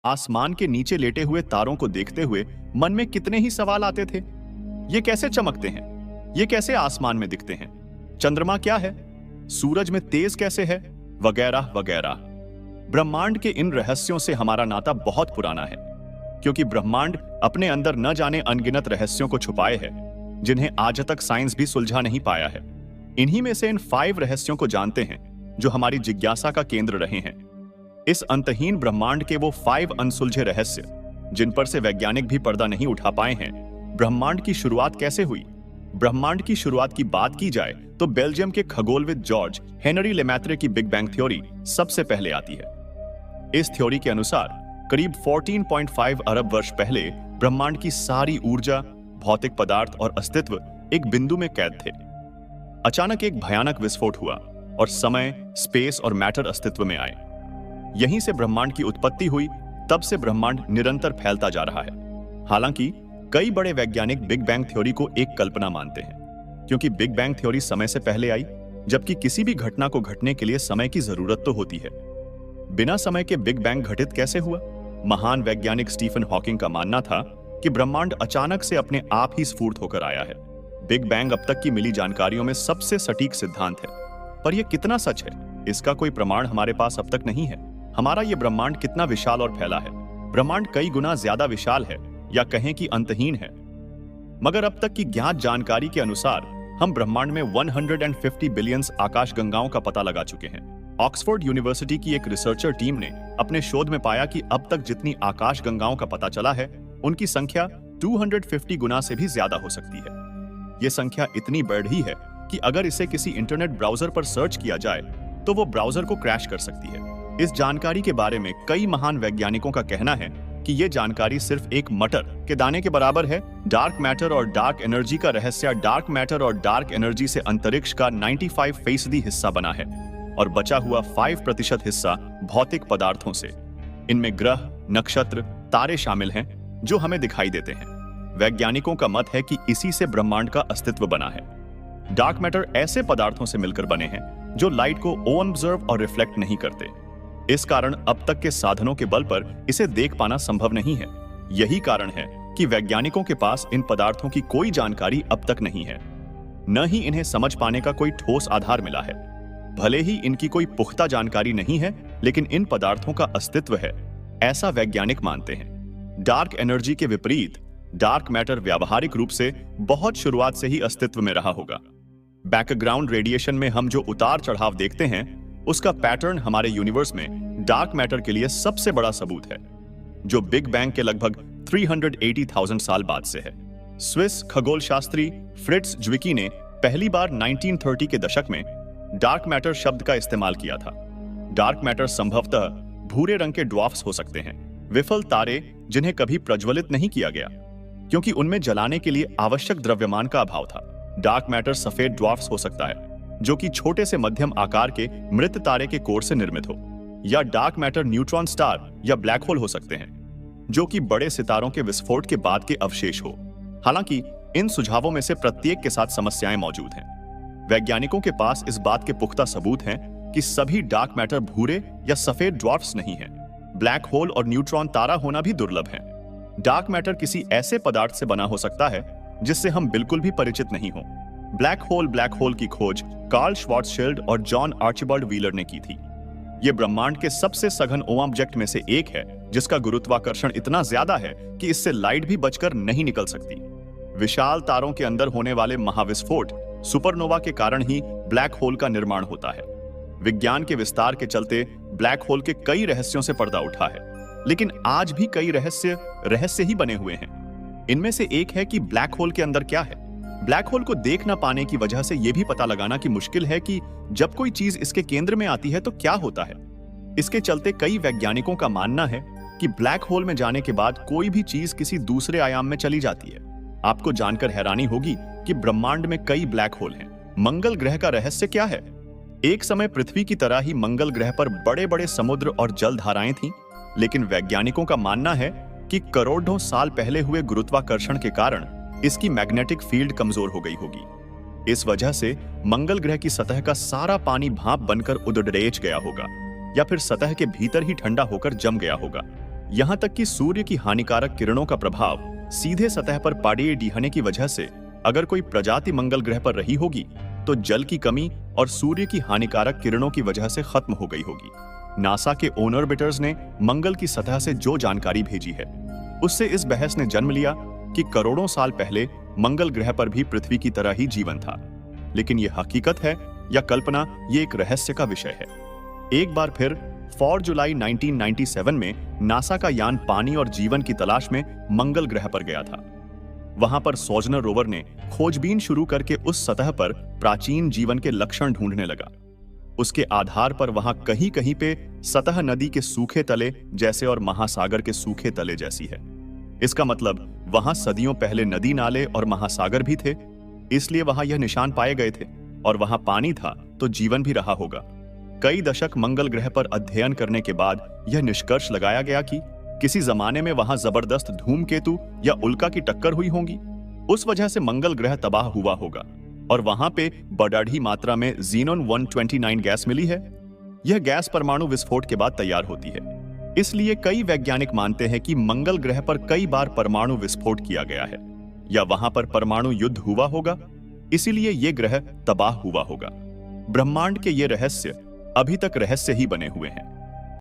आसमान के नीचे लेटे हुए तारों को देखते हुए मन में कितने ही सवाल आते थे। ये कैसे चमकते हैं? ये कैसे आसमान में दिखते हैं? चंद्रमा क्या है? सूरज में तेज कैसे है? वगैरह वगैरह। ब्रह्मांड के इन रहस्यों से हमारा नाता बहुत पुराना है, क्योंकि ब्रह्मांड अपने अंदर न जाने अनगिनत रहस्यों को छुपाए है, जिन्हें आज तक साइंस भी सुलझा नहीं पाया है। इन्हीं में से इन 5 रहस्यों को जानते हैं जो हमारी जिज्ञासा का केंद्र रहे हैं। इस अंतहीन ब्रह्मांड के वो 5 अनसुलझे रहस्य, जिन पर से वैज्ञानिक भी पर्दा नहीं उठा पाए हैं। ब्रह्मांड की शुरुआत कैसे हुई? ब्रह्मांड की शुरुआत की बात की जाए तो बेल्जियम के खगोलविद जॉर्ज हेनरी लेमैत्रे की बिग बैंग थ्योरी सबसे पहले आती है। इस थ्योरी के अनुसार करीब 14.5 अरब वर्ष पहले ब्रह्मांड की सारी ऊर्जा, भौतिक पदार्थ और अस्तित्व एक बिंदु में कैद थे। अचानक एक भयानक विस्फोट हुआ और समय, स्पेस और मैटर अस्तित्व में आए। यहीं से ब्रह्मांड की उत्पत्ति हुई। तब से ब्रह्मांड निरंतर फैलता जा रहा है। हालांकि कई बड़े वैज्ञानिक बिग बैंग थ्योरी को एक कल्पना मानते हैं, क्योंकि बिग बैंग थ्योरी समय से पहले आई, जबकि किसी भी घटना को घटने के लिए समय की जरूरत तो होती है। बिना समय के बिग बैंग घटित कैसे हुआ? महान वैज्ञानिक स्टीफन हॉकिंग का मानना था कि ब्रह्मांड अचानक से अपने आप ही स्फुरित होकर आया है। बिग बैंग अब तक की मिली जानकारियों में सबसे सटीक सिद्धांत है, पर यह कितना सच है, इसका कोई प्रमाण हमारे पास अब तक नहीं है। हमारा यह ब्रह्मांड कितना विशाल और फैला है? ब्रह्मांड कई गुना ज्यादा विशाल है, या कहें कि अंतहीन है। मगर अब तक की ज्ञात जानकारी के अनुसार हम ब्रह्मांड में 150 बिलियन आकाश गंगाओं का पता लगा चुके हैं। ऑक्सफोर्ड यूनिवर्सिटी की एक रिसर्चर टीम ने अपने शोध में पाया कि अब तक जितनी आकाश गंगाओं का पता चला है, उनकी संख्या 250 गुना से भी ज्यादा हो सकती है। यह संख्या इतनी बढ़ी है कि अगर इसे किसी इंटरनेट ब्राउजर पर सर्च किया जाए तो वो ब्राउजर को क्रैश कर सकती है। इस जानकारी के बारे में कई महान वैज्ञानिकों का कहना है कि यह जानकारी सिर्फ एक मटर के दाने के बराबर है। डार्क मैटर और डार्क एनर्जी का रहस्य डार्क मैटर और डार्क एनर्जी से अंतरिक्ष का 95% हिस्सा बना है और बचा हुआ 5% हिस्सा भौतिक पदार्थों से। इनमें ग्रह, नक्षत्र, तारे शामिल हैं जो हमें दिखाई देते हैं। वैज्ञानिकों का मत है कि इसी से ब्रह्मांड का अस्तित्व बना है। डार्क मैटर ऐसे पदार्थों से मिलकर बने हैं जो लाइट को ऑब्जर्व और रिफ्लेक्ट नहीं करते। इस कारण अब तक के साधनों के बल पर इसे देख पाना संभव नहीं है। यही कारण है कि वैज्ञानिकों के पास इन पदार्थों की कोई जानकारी अब तक नहीं है, न ही इन्हें समझ पाने का कोई ठोस आधार मिला है। भले ही इनकी कोई पुख्ता जानकारी नहीं है, लेकिन इन पदार्थों का अस्तित्व है, ऐसा वैज्ञानिक मानते हैं। डार्क एनर्जी के विपरीत डार्क मैटर व्यावहारिक रूप से बहुत शुरुआत से ही अस्तित्व में रहा होगा। बैकग्राउंड रेडिएशन में हम जो उतार चढ़ाव देखते हैं, उसका पैटर्न हमारे यूनिवर्स में डार्क मैटर के लिए सबसे बड़ा सबूत है, जो बिग बैंग के लगभग 380,000 साल बाद से है। स्विस खगोलशास्त्री फ्रिट्ज ज्विकी ने पहली बार 1930 के दशक में डार्क मैटर शब्द का इस्तेमाल किया था। डार्क मैटर संभवतः भूरे रंग के ड्वार्फ्स हो सकते हैं, विफल तारे जिन्हें कभी प्रज्वलित नहीं किया गया, क्योंकि उनमें जलाने के लिए आवश्यक द्रव्यमान का अभाव था। डार्क मैटर सफेद ड्वार्फ्स हो सकता है, जो कि छोटे से मध्यम आकार के मृत तारे के कोर से निर्मित हो, या डार्क मैटर न्यूट्रॉन स्टार या ब्लैक होल हो सकते हैं, जो कि बड़े सितारों के विस्फोट के बाद के अवशेष हो। हालांकि इन सुझावों में से प्रत्येक के साथ समस्याएं मौजूद हैं। वैज्ञानिकों के पास इस बात के पुख्ता सबूत हैं कि सभी डार्क मैटर भूरे या सफेद ड्वार्फ्स नहीं हैं। ब्लैक होल और न्यूट्रॉन तारा होना भी दुर्लभ है। डार्क मैटर किसी ऐसे पदार्थ से बना हो सकता है जिससे हम बिल्कुल भी परिचित नहीं हो। ब्लैक होल की खोज कार्ल श्वार्ज़शील्ड और जॉन आर्चिबाल्ड व्हीलर ने की थी। यह ब्रह्मांड के सबसे सघन ऑब्जेक्ट में से एक है, जिसका गुरुत्वाकर्षण इतना ज्यादा है कि इससे लाइट भी बचकर नहीं निकल सकती। विशाल तारों के अंदर होने वाले महाविस्फोट सुपरनोवा के कारण ही ब्लैक होल का निर्माण होता है। विज्ञान के विस्तार के चलते ब्लैक होल के कई रहस्यों से पर्दा उठा है, लेकिन आज भी कई रहस्य ही बने हुए हैं। इनमें से एक है कि ब्लैक होल के अंदर क्या है। ब्लैक होल को देख न पाने की वजह से यह भी पता लगाना कि मुश्किल है कि जब कोई चीज इसके केंद्र में आती है तो क्या होता है। इसके चलते कई वैज्ञानिकों का मानना है कि ब्लैक होल में जाने के बाद कोई भी चीज किसी दूसरे आयाम में चली जाती है। आपको जानकर हैरानी होगी कि ब्रह्मांड में कई ब्लैक होल हैं। मंगल ग्रह का रहस्य क्या है? एक समय पृथ्वी की तरह ही मंगल ग्रह पर बड़े बड़े समुद्र और जल धाराएं थीं, लेकिन वैज्ञानिकों का मानना है कि करोड़ों साल पहले हुए गुरुत्वाकर्षण के कारण इसकी मैग्नेटिक फील्ड कमजोर हो गई होगी। इस वजह से मंगल ग्रह की सतह का सारा पानी भाप बनकर उदड़ेच गया होगा, या फिर सतह के भीतर ही ठंडा होकर जम गया होगा। यहां तक कि सूर्य की हानिकारक किरणों का प्रभाव सीधे सतह पर पड़े दिखने की वजह से अगर कोई प्रजाति मंगल ग्रह पर रही होगी तो जल की कमी और सूर्य की हानिकारक किरणों की वजह से खत्म हो गई होगी। नासा के ओनरबिटर्स ने मंगल की सतह से जो जानकारी भेजी है उससे इस बहस ने जन्म लिया कि करोड़ों साल पहले मंगल ग्रह पर भी पृथ्वी की तरह ही जीवन था। लेकिन यह हकीकत है या कल्पना, ये एक रहस्य का विषय है। एक बार फिर 4 जुलाई 1997 में नासा का यान पानी और जीवन की तलाश में मंगल ग्रह पर गया था। वहां पर सोजनर रोवर ने खोजबीन शुरू करके उस सतह पर प्राचीन जीवन के लक्षण ढूंढने लगा। उसके आधार पर वहां कहीं कहीं पे सतह नदी के सूखे तले जैसे और महासागर के सूखे तले जैसी है। इसका मतलब वहां सदियों पहले नदी नाले और महासागर भी थे, इसलिए वहां यह निशान पाए गए थे। और वहां पानी था तो जीवन भी रहा होगा। कई दशक मंगल ग्रह पर अध्ययन करने के बाद यह निष्कर्ष लगाया गया कि किसी जमाने में वहां जबरदस्त धूमकेतु या उल्का की टक्कर हुई होगी। उस वजह से मंगल ग्रह तबाह हुआ होगा और वहां पे बड़ी मात्रा में ज़ीनोन 129 गैस मिली है। यह गैस परमाणु विस्फोट के बाद तैयार होती है। इसलिए कई वैज्ञानिक मानते हैं कि मंगल ग्रह पर कई बार परमाणु विस्फोट किया गया है या वहां पर परमाणु युद्ध हुआ होगा, इसीलिए यह ग्रह तबाह हुआ होगा। ब्रह्मांड के ये रहस्य अभी तक रहस्य ही बने हुए हैं।